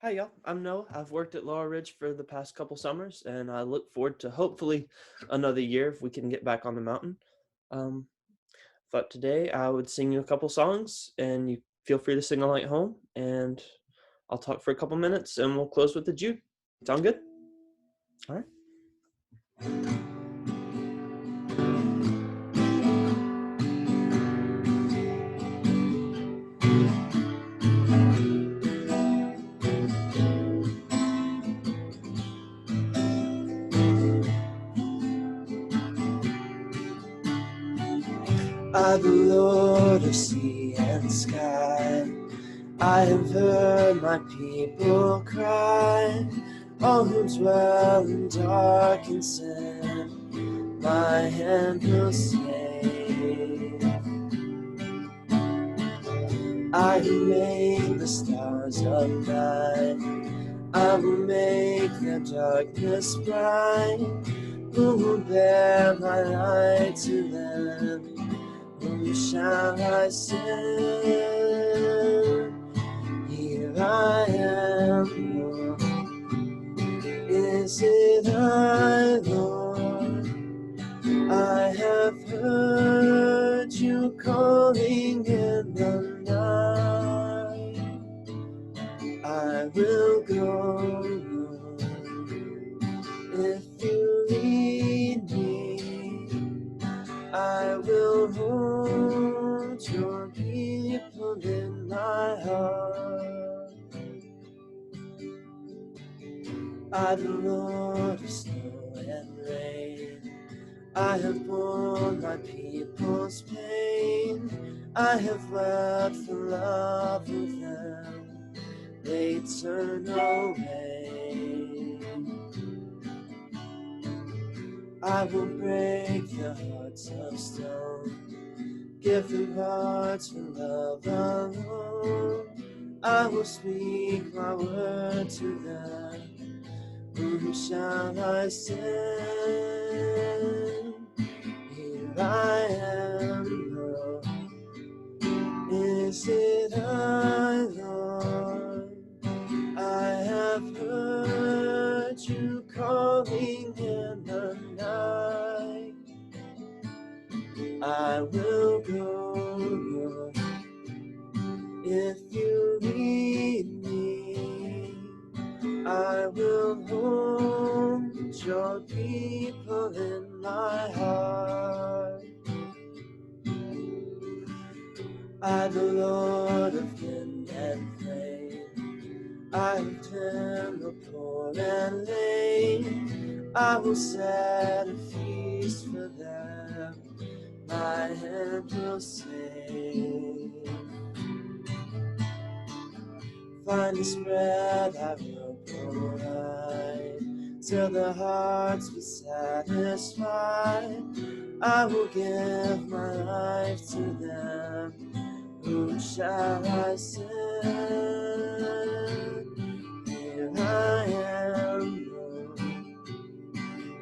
Hi, y'all. I'm Noah. I've worked at Laurel Ridge for the past couple summers, and I look forward to hopefully another year if we can get back on the mountain. Um, Thought today I would sing you a couple songs, and you feel free to sing along at home, and I'll talk for a couple minutes, and we'll close with the Jude. Sound good? All right. I'm the Lord of sea and sky. I have heard my people cry, all who dwell in dark and sin, my hand will save. I will make the stars of night, I will make the darkness bright. Who will bear my light to them? Whom shall I send? Here I am, Lord. Is it I, Lord? I have heard you calling in the night. I will go, Lord, if you lead me. I will hold your people in my heart. I'm the Lord of snow and rain. I have borne my people's pain. I have wept for love of them. They turn away. I will break the hearts of stone, give them hearts for love alone. I will speak my word to them. Whom shall I send? Here I am, Lord. Is it I, Lord? I have heard you calling in the night. I will go, Lord, if you lead me. I will hold your people in my heart. I'm the Lord of wind and flame. I have turned the poor and lame. I will set a feast for them. My hand will save. Find this bread I will provide, till the hearts be satisfied. I will give my life to them. Whom shall I send? Here I am, Lord.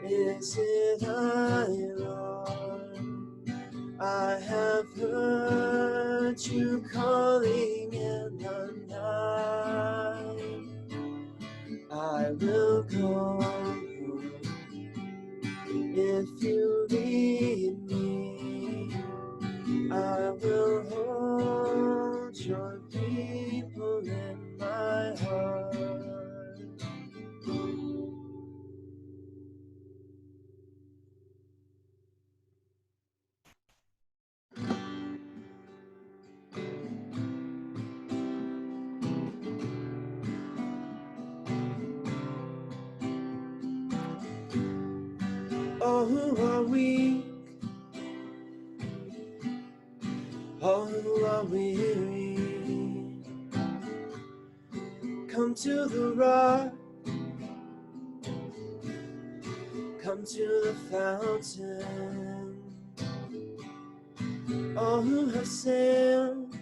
Is it I, Lord? I have heard you calling in the night. I will go, Lord, if you lead me. I will hold your people in my heart. All who are weak, all who are weary, come to the rock, come to the fountain. All who have sailed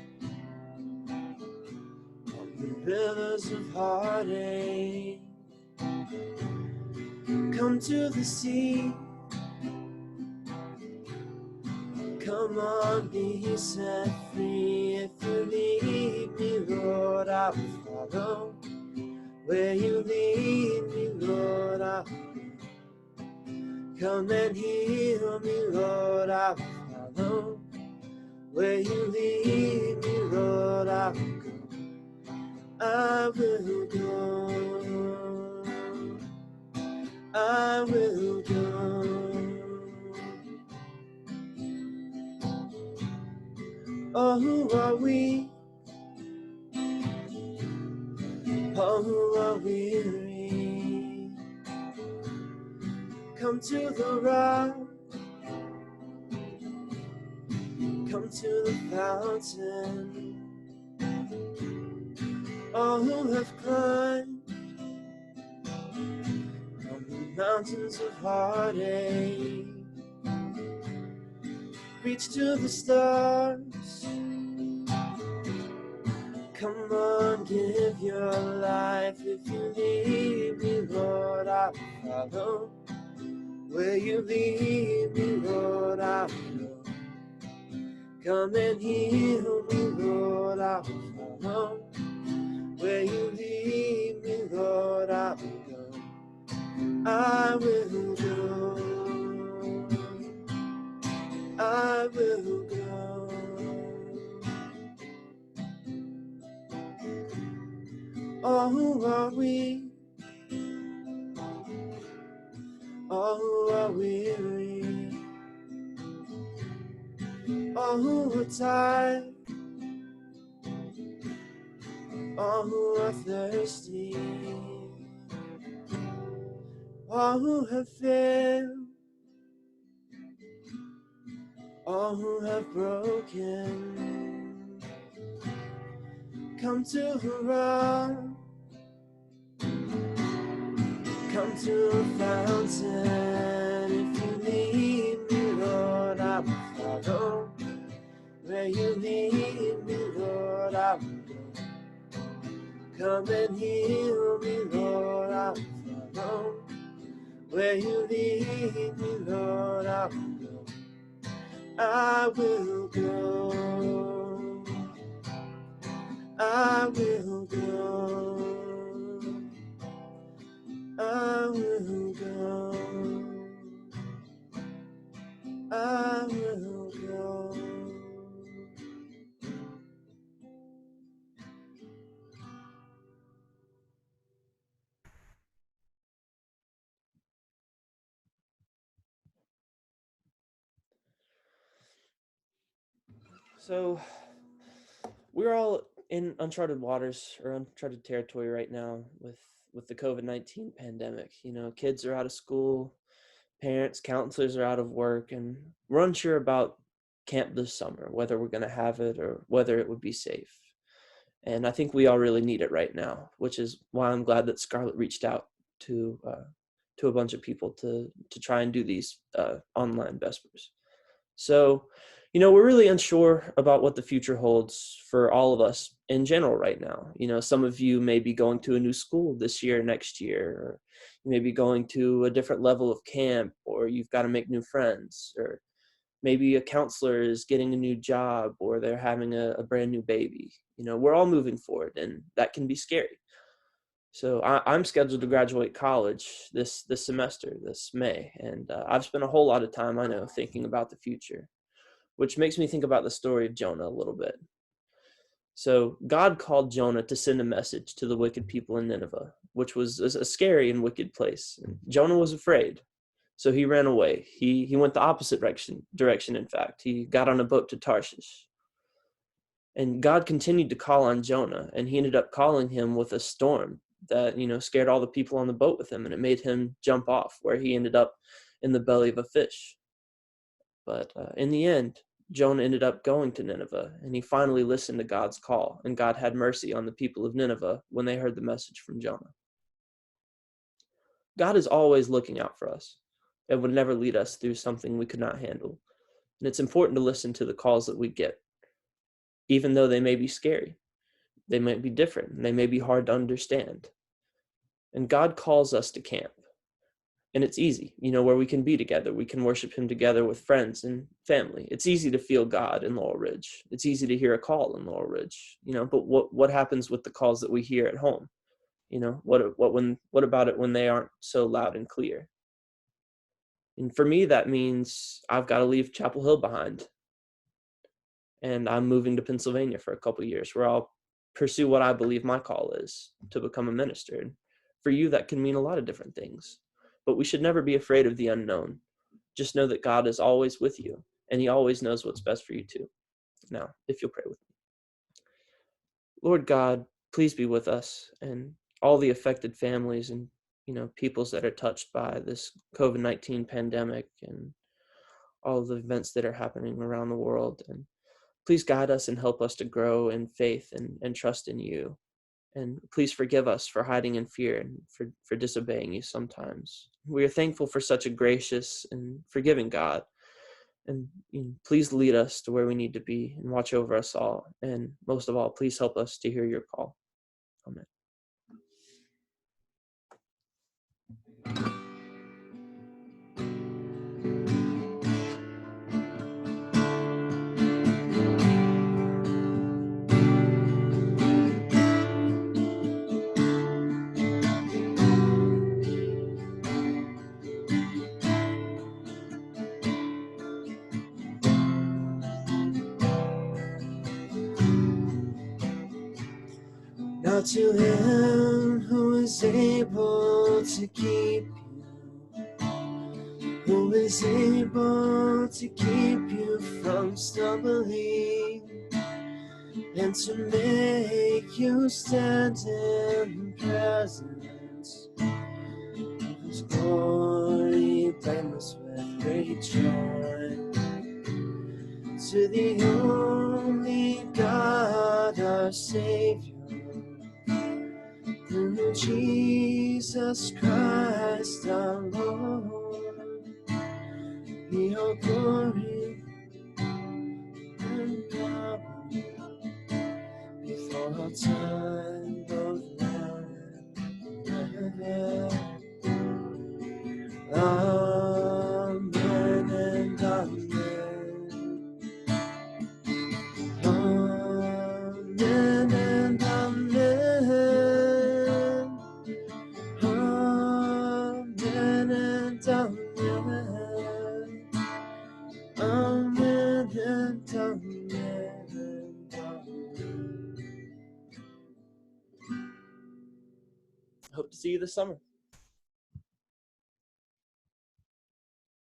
on the rivers of heartache, come to the sea. Come on, be set free. If you lead me, Lord, I will follow. Where you lead me, Lord, I will go. Come and heal me, Lord, I will follow. Where you lead me, Lord, I will go. I will go. I will go. Oh, who are we? Oh, who are weary? Come to the rock. Come to the fountain. All who have climbed on the mountains of heartache, reach to the stars. Come on, give your life. If you lead me, Lord, I will follow. Where you lead me, Lord, I will go. Come and heal me, Lord, I will follow. Where you lead me, Lord, I will go. I will go. I will go. Oh, who are we? Oh, who are weary? Oh, who are tired? All who are thirsty? All who have failed? All who have broken? Come to the rock. Come to a fountain. If you lead me, Lord, I will follow. Where you lead me, Lord, I will go. Come and heal me, Lord, I will follow. Where you lead me, Lord, I will go. I will go. I will go. I will go. I will go. So we're all in uncharted waters or uncharted territory right now with the COVID-19 pandemic. You know, kids are out of school, parents, counselors are out of work, and we're unsure about camp this summer, whether we're going to have it or whether it would be safe. And I think we all really need it right now, which is why I'm glad that Scarlett reached out to a bunch of people to try and do these online vespers. So, you know, we're really unsure about what the future holds for all of us in general right now. You know, some of you may be going to a new school this year, next year, or you may be going to a different level of camp, or you've got to make new friends, or maybe a counselor is getting a new job, or they're having a brand new baby. You know, we're all moving forward, and that can be scary. So I'm scheduled to graduate college this semester, this May, and I've spent a whole lot of time, I know, thinking about the future, which makes me think about the story of Jonah a little bit. So God called Jonah to send a message to the wicked people in Nineveh, which was a scary and wicked place. And Jonah was afraid, so he ran away. He went the opposite direction. In fact, he got on a boat to Tarshish. And God continued to call on Jonah, and he ended up calling him with a storm that, you know, scared all the people on the boat with him, and it made him jump off, where he ended up in the belly of a fish. But in the end, Jonah ended up going to Nineveh, and he finally listened to God's call, and God had mercy on the people of Nineveh when they heard the message from Jonah. God is always looking out for us and would never lead us through something we could not handle. And it's important to listen to the calls that we get, even though they may be scary. They might be different, and they may be hard to understand. And God calls us to camp. And it's easy, you know, where we can be together. We can worship him together with friends and family. It's easy to feel God in Laurel Ridge. It's easy to hear a call in Laurel Ridge, you know, but what happens with the calls that we hear at home? What about it when they aren't so loud and clear? And for me, that means I've got to leave Chapel Hill behind, and I'm moving to Pennsylvania for a couple years, where I'll pursue what I believe my call is, to become a minister. And for you, that can mean a lot of different things. But we should never be afraid of the unknown. Just know that God is always with you, and he always knows what's best for you too. Now, if you'll pray with me. Lord God, please be with us and all the affected families and peoples that are touched by this COVID-19 pandemic and all of the events that are happening around the world. And please guide us and help us to grow in faith and trust in you. And please forgive us for hiding in fear and for disobeying you sometimes. We are thankful for such a gracious and forgiving God. And please lead us to where we need to be and watch over us all. And most of all, please help us to hear your call. Amen. Now to him who is able to keep you, who is able to keep you from stumbling, and to make you stand in the presence of his glory, blameless with great joy. To the only God, our Savior, through Jesus Christ our Lord, be all glory and power before all time, both now and ever. Amen and amen. Amen and amen. Amen and amen. Amen and amen. Hope to see you this summer.